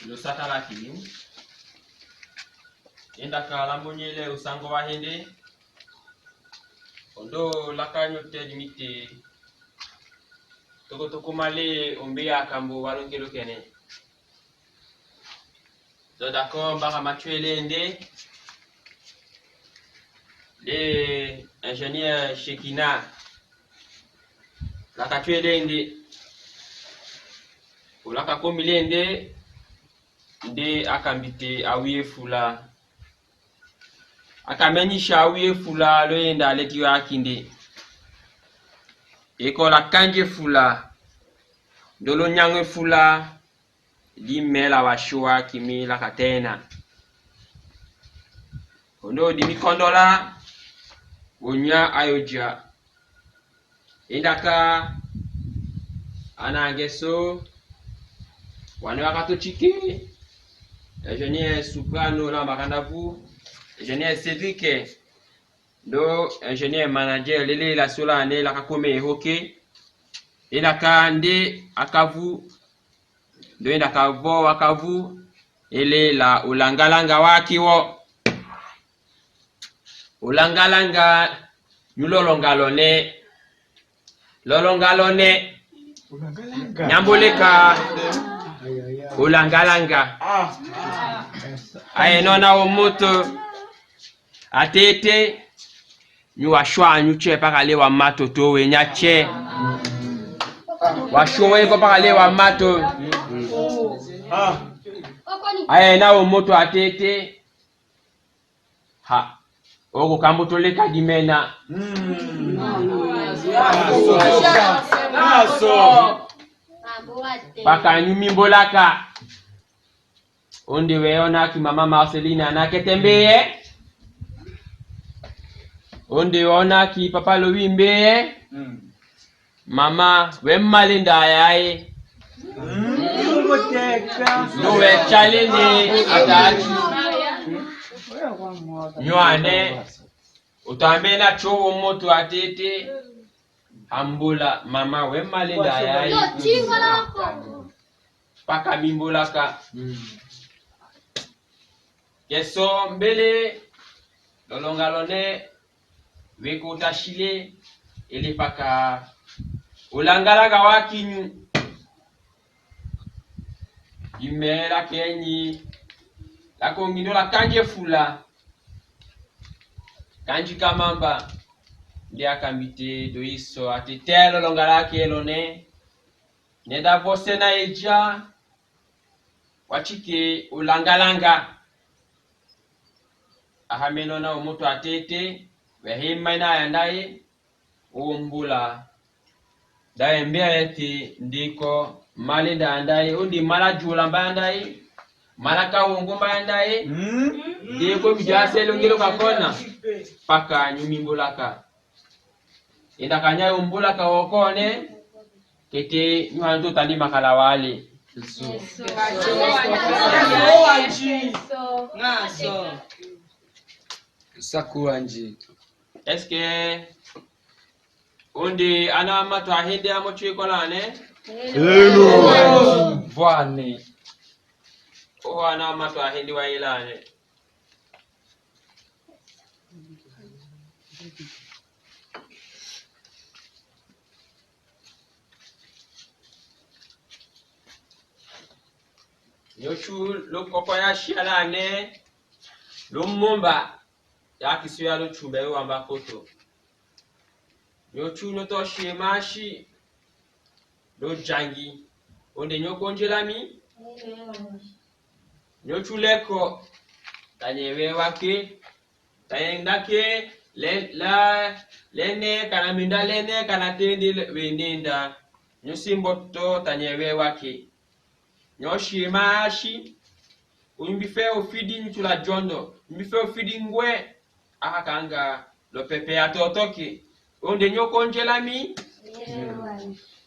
Lo satala kini. Enda kala monyele usango wa hende. Ondo lakanyo te limite. Toko male ombea kambo walongelo kene. Donc d'accord, baka matuele ende. Les ingénieurs Shekina. La katuele ende. Ulaka komile ende. Nde akambite awiye fula. Akamenyisha awiye fula lo yenda leti wa akinde. Eko la kanje fula. Dolo nyangwe fula. Di mela wa shua kimi la katena. Kondo di mikondola. Wonya ayoja. Indaka. Anangeso. Wane wakato chiki. Ingénieur Soprano là makandavu. Ingénieur Cédric. Do ingénieur manager lele la sola ane la kakome hoke. Indaka nde akavu. Do indaka vo wakavu. Ele la ulangalanga wakiwo. Ulangalanga nyulolongalone. Lolongalone. Nyamboleka. Ulangalanga. Aye nona omoto. Atete. Nyuashwa nyuche pakale wa mato towe nyache. Washowe ko pakale wa mato. Aye na omoto atete. Ha. Oko kambuto leka dimena. Paka nyumimbolaka. Onde weona ki mama Marcelina anaketembeye. Onde weona ki papa Louis Mama wemmalinda ayaye. Nowe challenge atachi. Nywane. Utambena chowo moto atete. Ambula mama wemmalinda ayaye. Paka mimbolaka. Keso mbele lolongalone weko tashile ele paka ulangalaga wakinyu imela kenyi la kongino la kanje fula kanji kamamba ndi akambite doiso atetelo longalake elone nenda vose na eja wachike ulangalanga ahameno na omoto atete wehima ina yandaye umbula daye mbea yeti ndiko mali da yandaye undi mala jula mba yandaye mala kahungu mba yandaye ndiko mjase lungilo kakona paka nyumimbulaka indakanya umbulaka wokone kete nyuhantu tani makala wale Sakuanji. Est-ce que undi ana mato ahende amochwe kolane? Hello. Vwane. O ana mato ahende wa ilane. Nyochu lokoko ya shialane lumumba ya kisuya lo chumbe wamba koto. Nyochu noto shemashi lo jangi onde nyoko njelami nyochu leko tanyewe wake tayendake lene kana minda lene kana tendi wenenda nyosimboto tanyewe wake nyoshemashi umbife ofidi ntula jondo umbife ofidi ngwe akakanga lo pepe atotoke onde nyoko njelami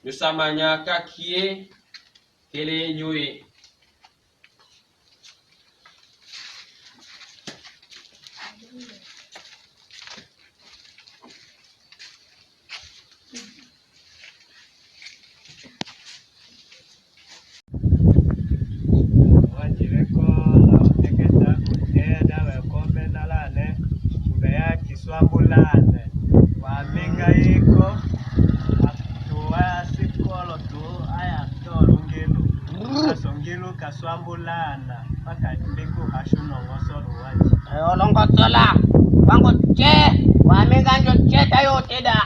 nusamanya kakie kele nyue kaswambulana paka mbeko hashuno ngosoro waji olongo tola wango che wamenganjo cheta yote da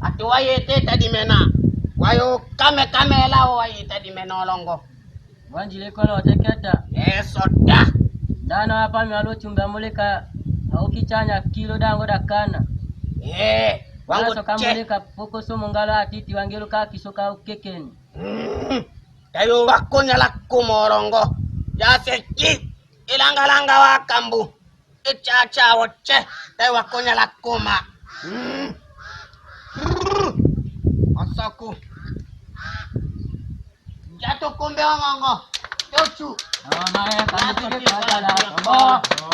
atuwaye teta dimena wayo kame lao waye teta dimena olongo wanjile kola wateketa soda dana hapa mialo chunga muleka au kichanya kilo dango dakana wango che kamuleka poko so mungala atiti wangelo ka kisoka ukekeni tayo wakonya la kumorongo yase ki ilanga wakambu ichacha woche tayo wakonya la kuma asaku jato kumbe wangongo yochu Maya kami tiki ko jala sombo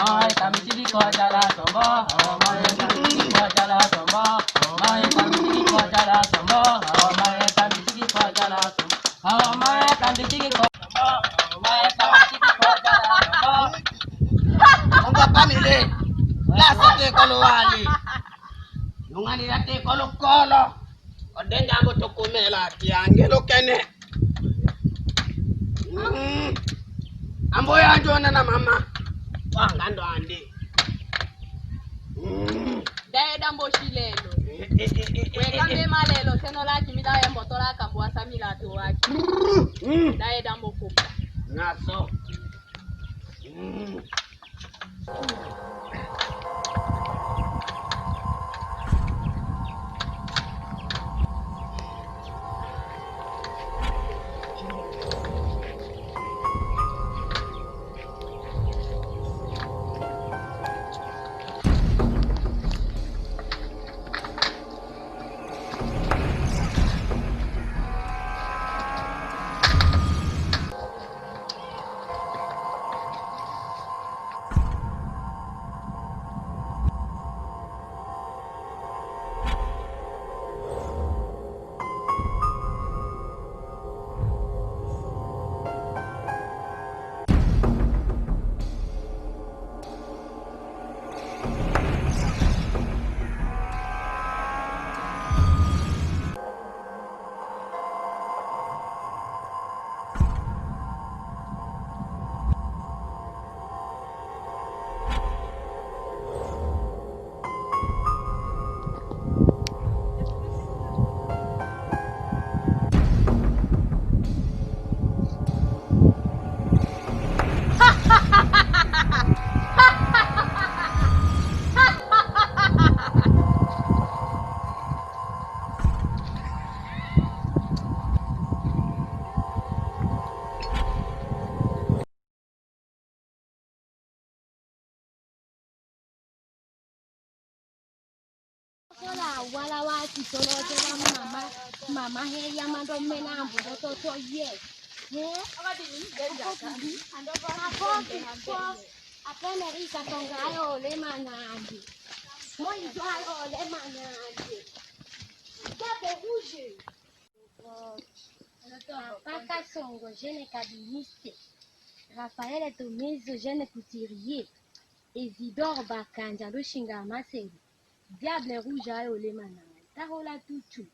Maya kami tiki ko jala sombo Maya kami tiki ko jala sombo Maya kami tiki ko jala sombo Maya kami tiki ko jala sombo Maya kami tiki ko Maya kami tiki ko jala sombo Onga pamile la sote kolo wali Nungani late kolo Odenda ambo tokumela kiangelo kene Ambo ya njona na mama wangando andi Dae dambo shilelo Wekambe malelo seno laki mida ya mbotola kambua samila tu waki Dae dambo kupa Naso Wala wati solo tena mama he ya mando mena mbo to ye apene rika tonga ayo le manandi moi ayo le manandi tabe rouge Paka Songo, jeune cabiniste, Raphaël Tomezo, jeune couturier, Isidore Bakanja, le Shinga Maseri, Diable Rouge à Olemana, Tarola Tutu.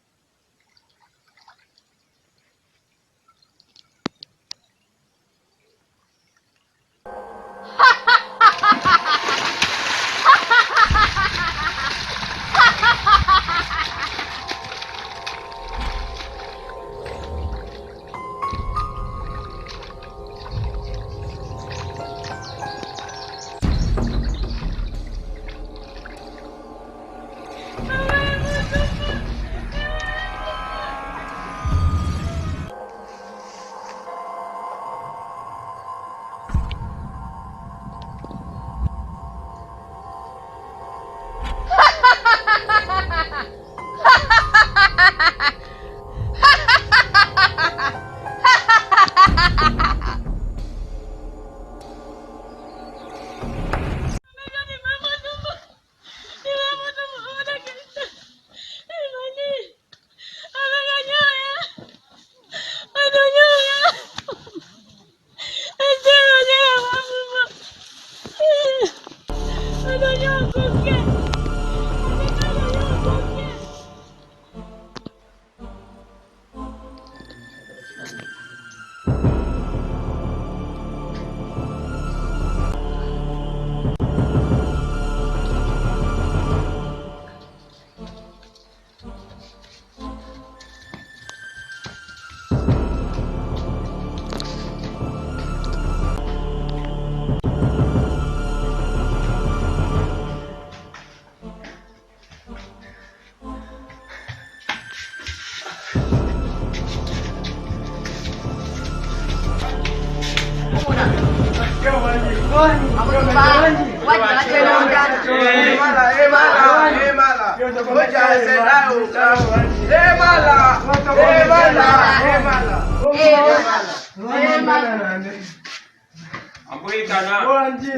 Ambuhi kana. Wanji.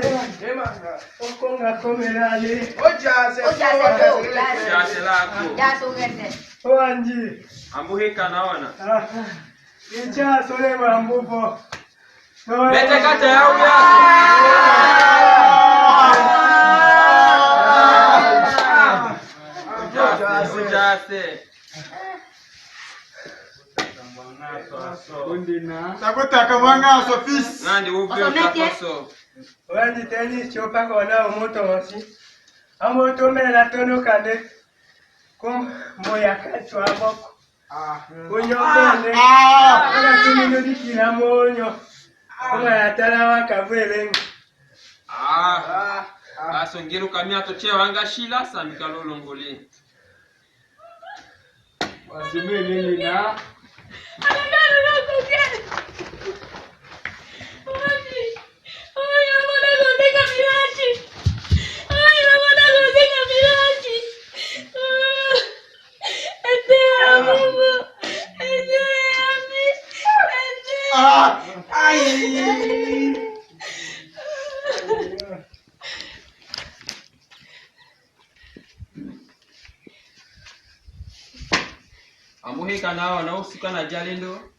Okonga komerali. Jase lako. Wanji. Ambuhi kana ona. Incha sole mambupo. Lete kata ya uya. Jase. Nakutaka mwanga sofisi. Nandi uvyo takoso. Wanji teni chopa kona umoto wasi. Amoto mela tono kande. Kum moya kachwa boko. Kunyo kende. Kuna tumino kila monyo. Kuma yatala wakavele. Asongiru kamia toche wanga shila samika longoli. Wasimili nina. Ambuhi kana ona usika na jalindo.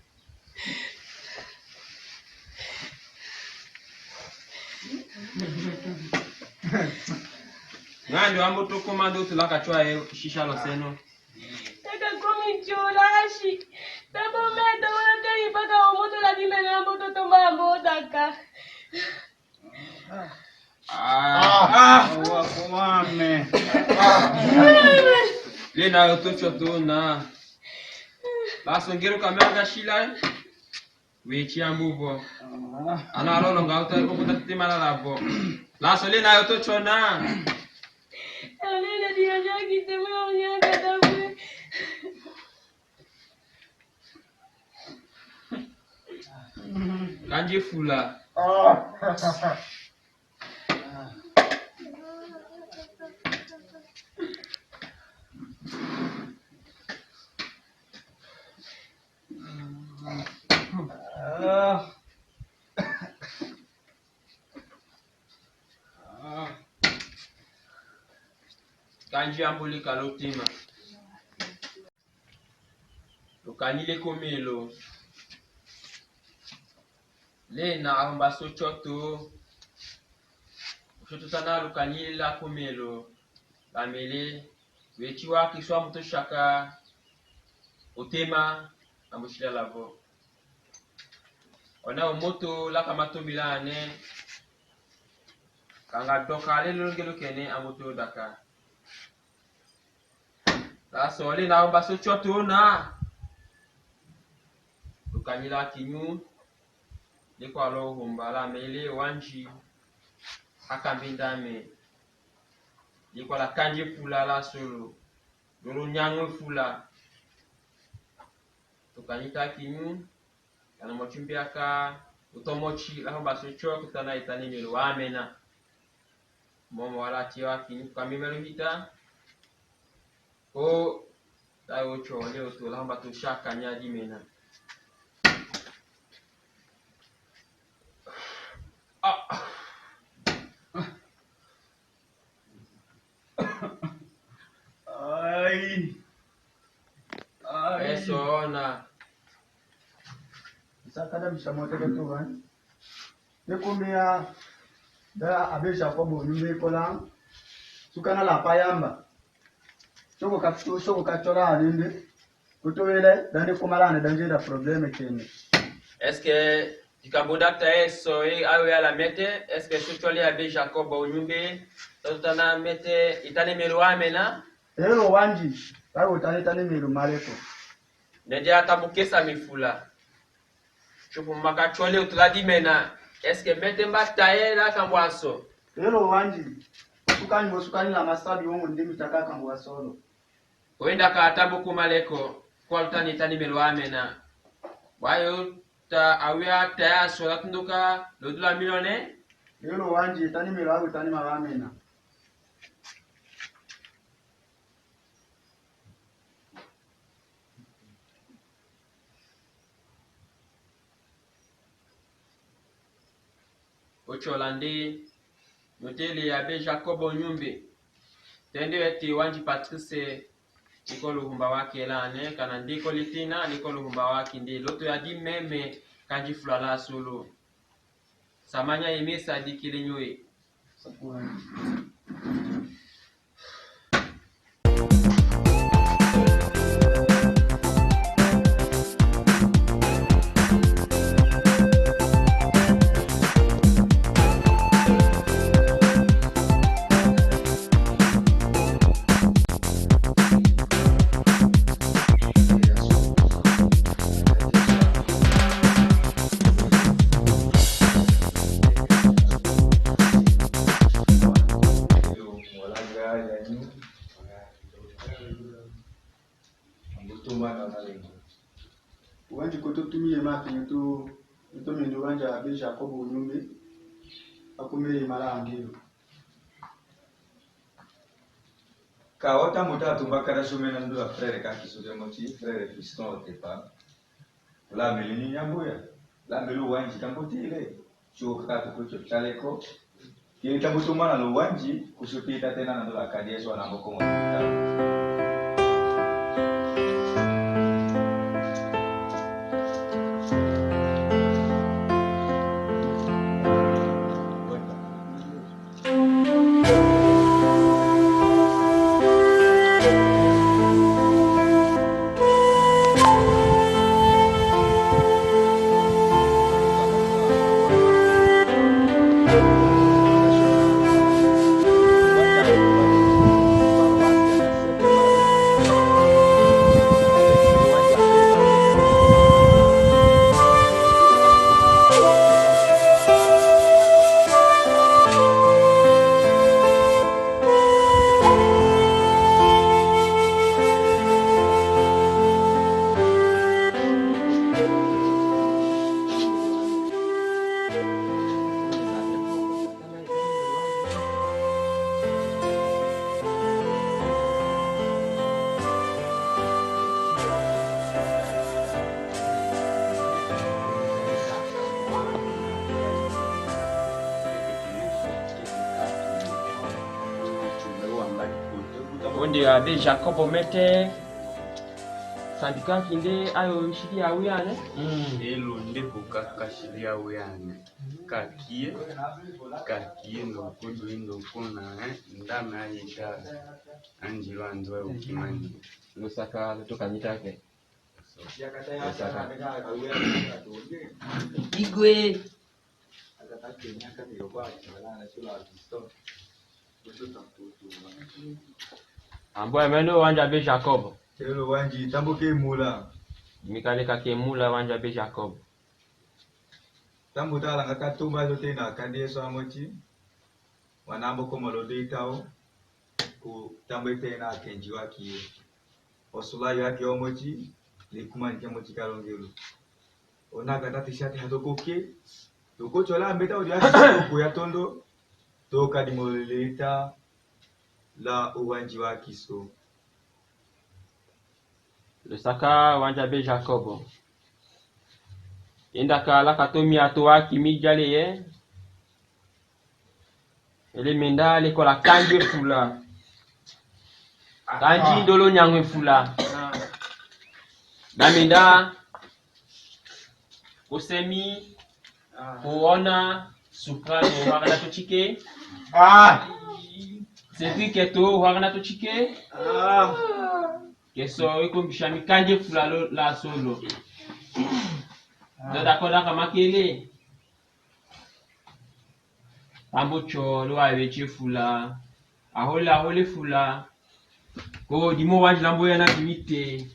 Ngandi ambo to komando tulaka chwa shisha lo seno. Taka komi cholashi. Tabo meta wala tei paka omoto la dimena ambo to tomba ambo taka. Wakumame. Lena yotocho to na. Basongiru kamia shila. Wechi ambuvo. Ana lolo ngauta ko kutatima la labo. La solena yotocho na. Alena dia jagi teme onyanga tabu. Kanji fula. Kanji ambuli kalotima. Lukanile komelo. Le na amba sochoto. Sochoto sana lukanile la komelo. Lamele. Wechiwa kiswa mto shaka. Otema. Ambushila lavo. Ona omoto la kamato milane. Kanga doka le longelo kene amoto daka. La soli na amba sochoto na. Lukanila kinyu. Likwa lo humbala mele wanji. Akambindame. Likwa la kanje fula la solo. Lolo nyangwe fula. Tukanyita kinyu. Kana mochimbi aka. Utomochi la hamba socho kutana itani melo wamena. Momo wala tiwa kinyu kamimelo hita. O tayo chole oto la hamba to shaka nyadi mena. Eso na. Sakada bishamote ketuga. Nekumia da abesha kwa bonumbe kola. Sukana la payamba. Shoko kachora alinde. Kutowele dande kumalane danje da probleme kene. Est-ce que Dikambodakta eso awe ala mete? Est-ce que socholi abe Jacob onyumbe? Totana mete itane meluame na? Ero wanji. Tayo tane melu maleko. Nedia atabukesa mifula. Chupu makachole utladi mena. Est-ce que mete mbataye la kambwaso? Ero wanji. Sukani la masabi wongo ndimi takaka kambwa solo. Wenda ka atabuku maleko. Kwa utani itani meluame na. Wayo ta awia taya sola tunduka lodula milone Yolo wanji tani milagu tani maramena. ocholande noteli abe Jacobo Nyumbe tende eti wanji Patrice niko luhumba wake lane kana ndiko litina niko luhumba wake ndi loto ya di meme kanji fulala solo samanya imesa dikilinywe Wanji kututumie mati tu mendo wanja abe Jacobo Nyumbe akume mala angelo. Kawata mutatu bakara shumena ndo a frère kaki soje moti frère fiston otepa. La melini nyamboya. La melu wanji tambotile. Chuo kaka kucho chaleko. Kile tambutuma na wanji kusupita tena na ndo akadia so na mboko mota. Onde abe Jacobo mete sandika kinde ayo shidi ya uyane elo ndeko kakashiri ya uyane kakie no kodo indo kona ndana aisha anjilo andoe ukimani lusaka kutoka mitake Igwe amboya meno wanja abe Jacobo Yolo wanji tamboke mula. mikale kake mula wanja abe Jacobo Tambutala ngakatumba zote na kandie so amoti. Wanambo ko malode itao. Ku tambe tena kenji waki. Osula yake omoti likuman kemoti kalongelo. Ona kata tishati hatokoke. Toko chola mbeta odi yake ko ya tondo. Toka dimoleleta la uwanji waki so. lusaka wanja abe Jacobo indaka la katomi atoa kimijale ye ele menda le kola kanjwe fula kanji ndolo nyangwe fula namenda kusemi kuona suprano wakana tuchike sepi keto wakana tuchike keso iko mbishami kanje fula la solo doda koda kama kele ambocho lo aweche fula ahole fula ko dimo wanji lambo yana dimite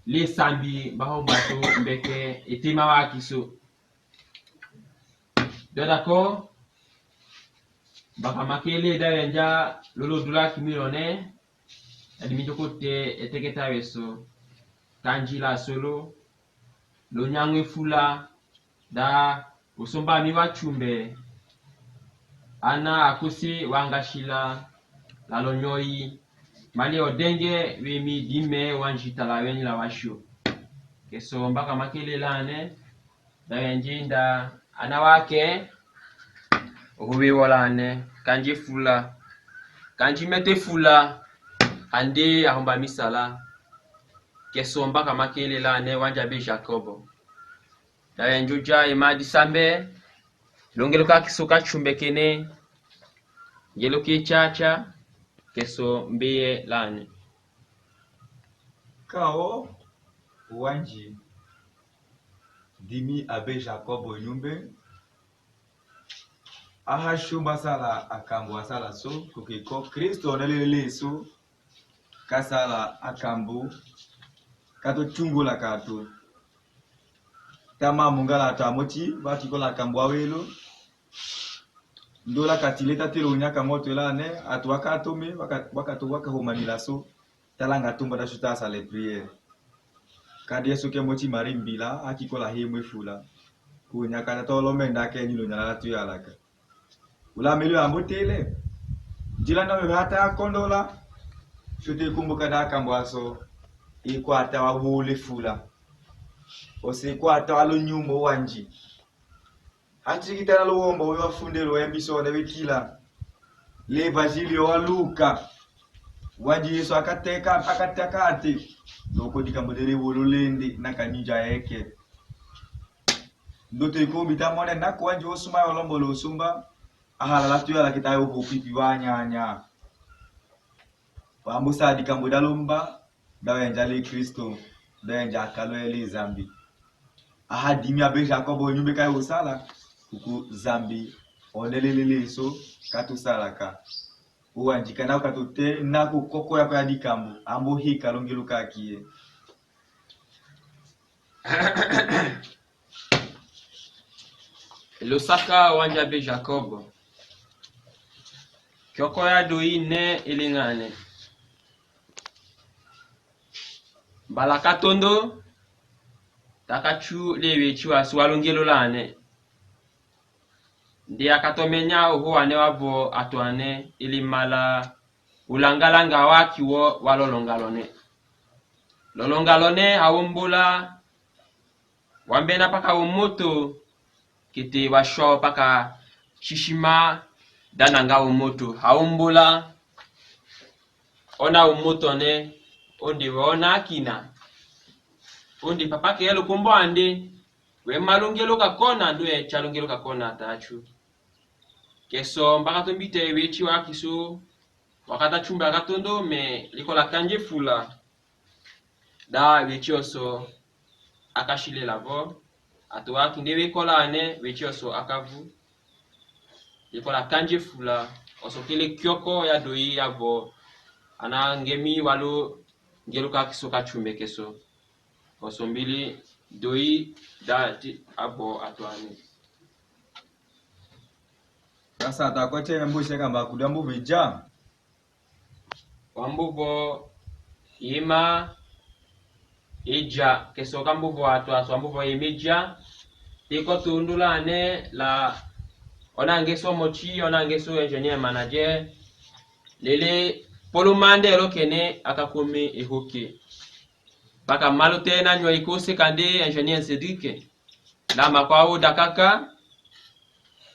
le sambi baho bato mbeke etima wa kiso doda ko baka makele da yanja lolo dula kimilone adimito kote eteketa weso kanji la solo lunyangwe fula da usumba miwa chumbe ana akusi wangashila lalonyoi mali odenge wemi dime wanjita la weni la washu keso mbaka makele lane da yenjinda ana wake huwe walane kanji fula kanji mete fula ande ahomba misala keso mbaka makele lane wanja be Jacobo da yenjuja imadi sambe longeluka kisoka chumbe kene ngeluki chacha keso mbiye lane kao wanji dimi abe Jacobo nyumbe aha shumba sala akambu asala so kukiko Kristo nelele so kasala akambu kato chungula kato tama mungala tamoti bati kola akambu awelo ndola katileta telo nyaka moto lane atwaka atome wakatu waka humanila so talanga tumba da shuta sa le prière kadi yesu ke moti mari mbila akikola himwe fula kunyaka tolo menda ke nyilo nyala tu yalaka ula melu ambotele jilanda me hata kondola shute kumbuka da kambwaso ikwata wabule fula osikwata walo nyumo wanji Antikitana luomba uyo afundelo embisone wikila le Evangelio wa Luka wanji Yesu akatakati loko dikambodere wololende nakanija yake ndoto ikombi tamone nako wanji osuma yolombo lo sumba ahala latu yala kitayo kupipi wanyanya wamusa dikamboda lomba dawe njale Kristo dawe njakalo ele zambi ahadimi abe Jacobo nyumbe kai usala kuku zambi onelelele so katu salaka uwanjika na katote na kukoko yako ya dikambo ambo hika longeluka akie lusaka wanja be Jacobo kyoko ya doine ilingane balakatondo takachu lewe chiwa swalongelo lane ndi akatomenya uhuwane wabo atwane ilimala ulangalanga wakiwo walolongalone lolongalone awumbula wambena paka umutu kiti washo paka shishima dananga umutu awumbula ona umutu ne undi wona kina undi papake yelo kumbwande we malungelo kakona ndwe chalungelo kakona atachu keso mbaka tombite wechi wakiso wakata chumba katondo me likola kanje fula da wechi oso akashile lavo atwaki ndewe kolane wechi oso akavu likola kanje fula oso kile kyoko ya doi yavo ana ngemi walo ngeluka kiso kachumbe keso oso mbili doi da abo atwane sasa atakote mbushe kamba kudambu bija wambuvo ima ija keso kambuvo atwa so wambuvo imija tiko tundulane la onangeso mochi onangeso engineer manager lele polumande lokene akakumi ihuki baka malo tena nywa ikose kande engineer Cedric la makwao dakaka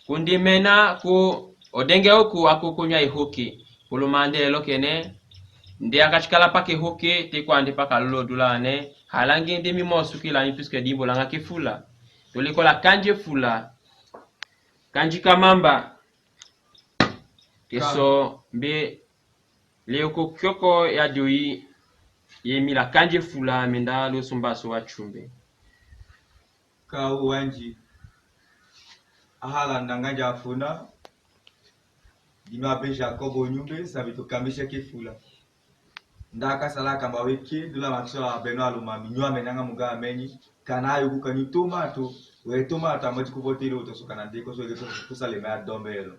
kundimena ku odenge oku akukunya ihuki polumande lokene ndi akachikala pake huki tikwandi paka lodulane halangi ndimi mosukila ni puisque dimbo langa kifula tulikola kanje fula kanji kamamba keso mbe leo kyoko ya doi yemila kanje fula menda lo sumbaso wa chumbe ka uwanji ahala ndanganja afuna dima be Jacobo nyumbe sabito kamisha kifula ndaka sala kamba wiki dula maksala beno aluma minywa menanga muga amenyi kanayo kukani tomato we tomato amati kuvotile utosukana ndiko so yeso kusale ma dombelo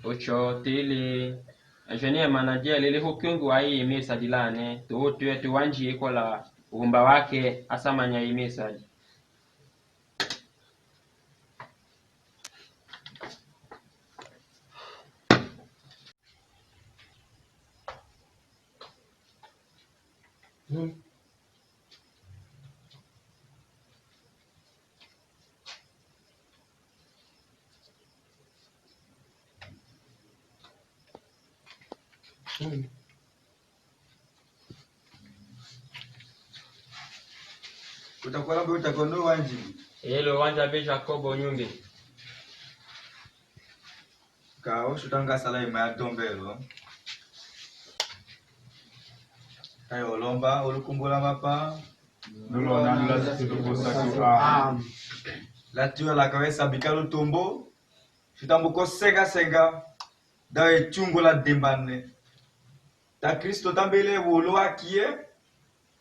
ocho tele Engineer manager lele hukungu wa hii message lane tu wanji iko la umba wake asamanya hii message. Utakuwa labda utakono wanji. Hello wanja be Jacob Onyumbe. Kao shutanga sala ima ya tombelo. Kayo olomba olukumbula mapa. La tua la cabeza bikalo tombo. Shutambuko senga dawe chungo la dembane. Ta Kristo tambele wolo akie.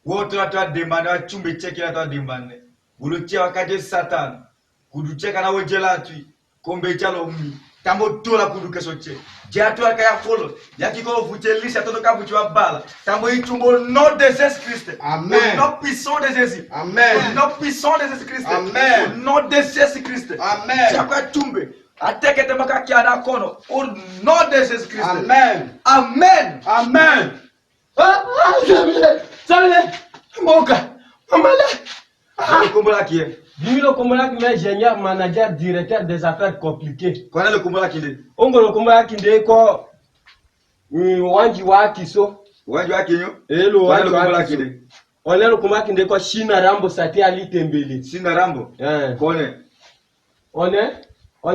Woto la tua dembane wa chumbe cheki la tua dembane. Wulutia wakade Satan. Kuducheka na wejela tui. Kombe chalo mi. Tambo tola kuduke soche. Jatu la kaya folo. Yaki ko vuchelisha toto kabuchwa bala. Tambo ichumbo nom de Jésus Christ. Amen. Au nom puissant de Jésus. Amen. Au nom puissant de Jésus Christ. Amen. Au nom de Jésus Christ. Amen. Chakwa chumbe. Ateke temaka kiada kono. Au nom de Jésus Christ. Amen. Amen. Amen. Sabile, moka, mamala. Kumbola kie. Bimilo kombola ki ingénieur, manager, directeur des affaires compliquées. Kwana le kumbola kile. Ongolo kombola ki ndeko wanji wa kiso. Wanji wa kinyo? Hello Kwana le wanji kumbola wa kile. kiso. Onelo kombola ki ndeko Shina Rambo Sati Ali Tembele. Shina Rambo? Kone. On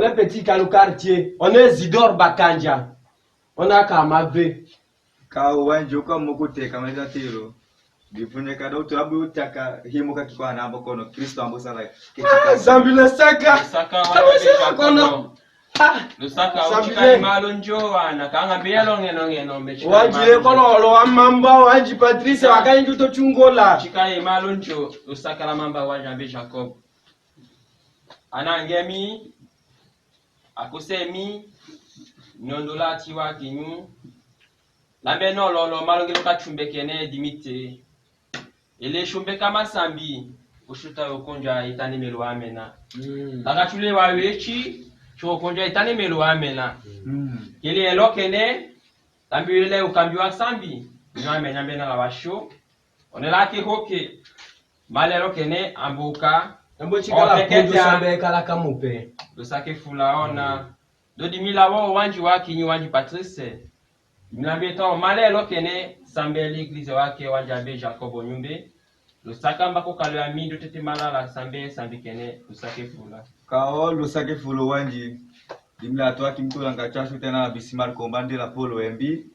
est petit Kalou quartier. On est Zidor Bakanja. On a Kamave. Ka wanji uko mokote kama ita tiro. Bifunye kada utulabu utaka himuka kikwa na ambo kono Kristo ambo sala. Zambile saka. Saka wala kono. Lusaka uchika imalo njoa na kanga bielo ngeno mechika. Wanji kololo wa mamba wanji Patrice wakaindu to chungola. Uchika imalo njo lusaka la mamba wanja be Jacob. Anangemi akusemi nyondola tiwa kinyu. Lambe no lolo malongelo kachumbe kene dimite. Ele shumbe kama sambi ushuta ukonja itani melo amena. Takachule wa wechi chokonja itani melo amena. Ile elokene tambi ile ukambiwa sambi nyame nyambe na lawasho. Onela ki hoke malelo kene ambuka Mbo chikala kundu sambe kala kamupe. Dosake fulaona dodi mila wo wanji waki nyi wanji Patrice. Minabito malelo kene sambe l'église wake wanja be Jacob Onyumbe. Lusaka mbako kalo ya mindo tete malala sambe kene lusake fula. Kao lusake fulo wanji. Dimla atwa kimtola ngachashu tena bisimar kombande la polo embi.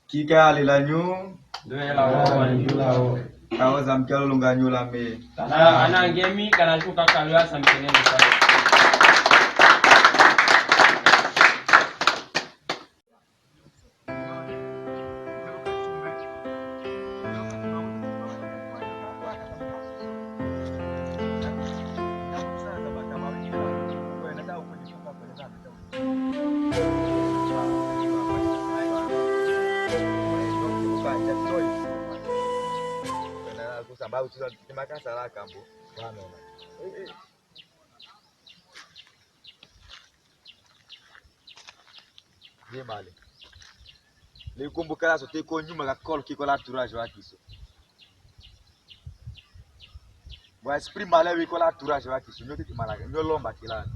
Kika alilanyu. Doela wo wanjula wo. Kao zamkalo lunganyula me. Ana ngemi kana shuka kalo ya sambe kene lusake. Sababu tunatimaka sala kambo. Bwana. Ye male. Le kumbuka la sote ko nyuma ka kol ki ko la tourage wa kiso. Wa esprit male wi ko la tourage wa kiso nyoti malaka nyolomba kilana.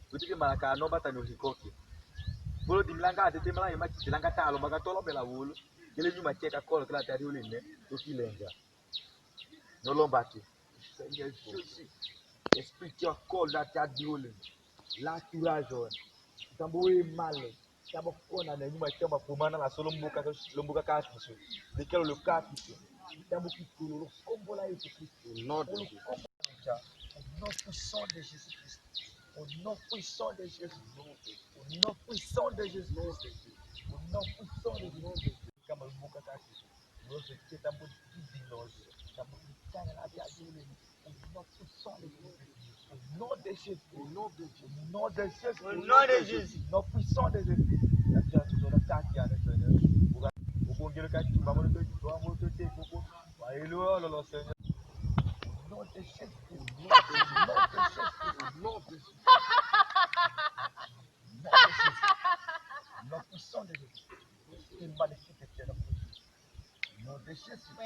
Kuti malaka no bata no hikoki. Bolo dimlanga atete mala yema kitilanga talo baka tolo bela wulu. Gele nyuma cheka kol kala tari uline to kilenga. Nyolomba ki. Esprit qui a col la tadi uline. La tourage on. Tambo we male. Kama kona na nyuma kama kumana na solo mbuka katiso dekelo le katiso tambo kikulu lo kombo la Yesu Kristo nom puissant de Jésus Christ au nom puissant de Jésus au nom puissant de Jésus au nom puissant de Jésus kama mbuka katiso lo se tambo divinose tambo kana na bia dile au nom puissant de Jésus au nom de Jésus au nom de Jésus au nom de Jésus au nom puissant de Jésus.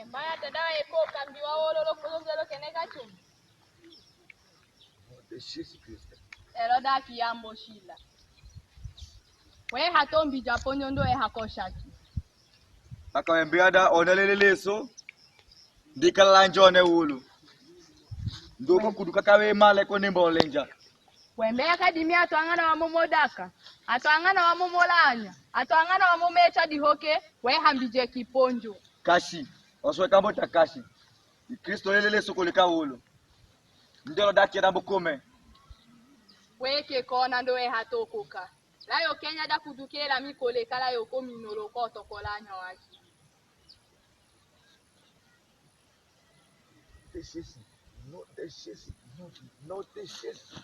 Mbaya tada eko kambi wa wololo kulongelo keneka chumbi. Eroda kiyambo shila. We hatombi japonyo ndo hakoshaki. Akawembeada onelele leso ndikala njone wulu ndoko kuduka kawe male ko nimbo lenja Wembe akadimi atwangana wa momodaka, atwangana wa momolanya, atwangana wa momecha dihoke, we hambije kiponjo. kashi oswe kambo takashi Kristo lele leso kulika wulu ndelo daki na bukome Weke kona ndo hatokoka. Layo Kenya da kudukela mikole kala yoko minolo koto kolanya waki. No deixe-se, não deixe-se, não deixe-se,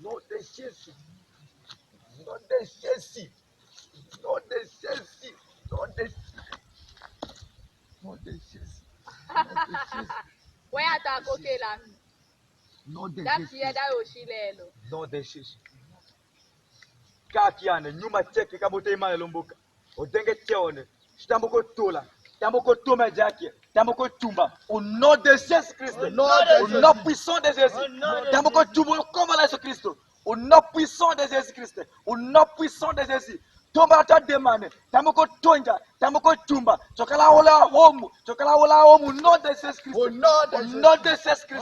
não deixe-se, não deixe-se, não deixe-se, não deixe-se, We atakokela. não Daki deixe-se, da yoshilelo. não deixe-se. Kakiane, nyuma cheki kabote imale lomboka. Odenge teone, stambuko tola, stambuko tome jaki, stambuko tumba. Au nom de Jésus-Christ, au nom puissant de Jésus. Stambuko tumba comme la Jésus-Christ. Au nom puissant de Jésus-Christ, au nom puissant de Jésus. Tomba ta demande, stambuko tonja, stambuko tumba. Chokala ola homu, nom de Jésus-Christ. Au nom de Jésus-Christ,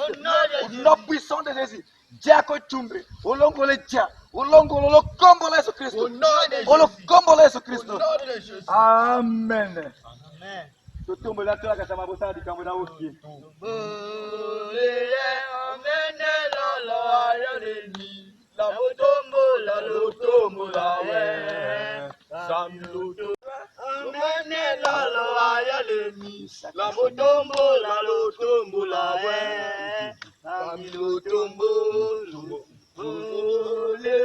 au nom puissant de Jésus. Diako tumbe, olongo le dia, olongo lo kombo la Yesu Kristo. Olo kombo la Yesu Kristo. Amen. Amen. Tutumbo la tola kasa mabosa di kambo na oki. La botombo la lotombo la we. Samluto. Amene la lo ayaleni. La botombo la lotombo la we. Samlutombo le.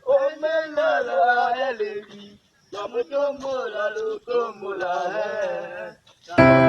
Omena la ayaleni. La botombo la lotombo la we.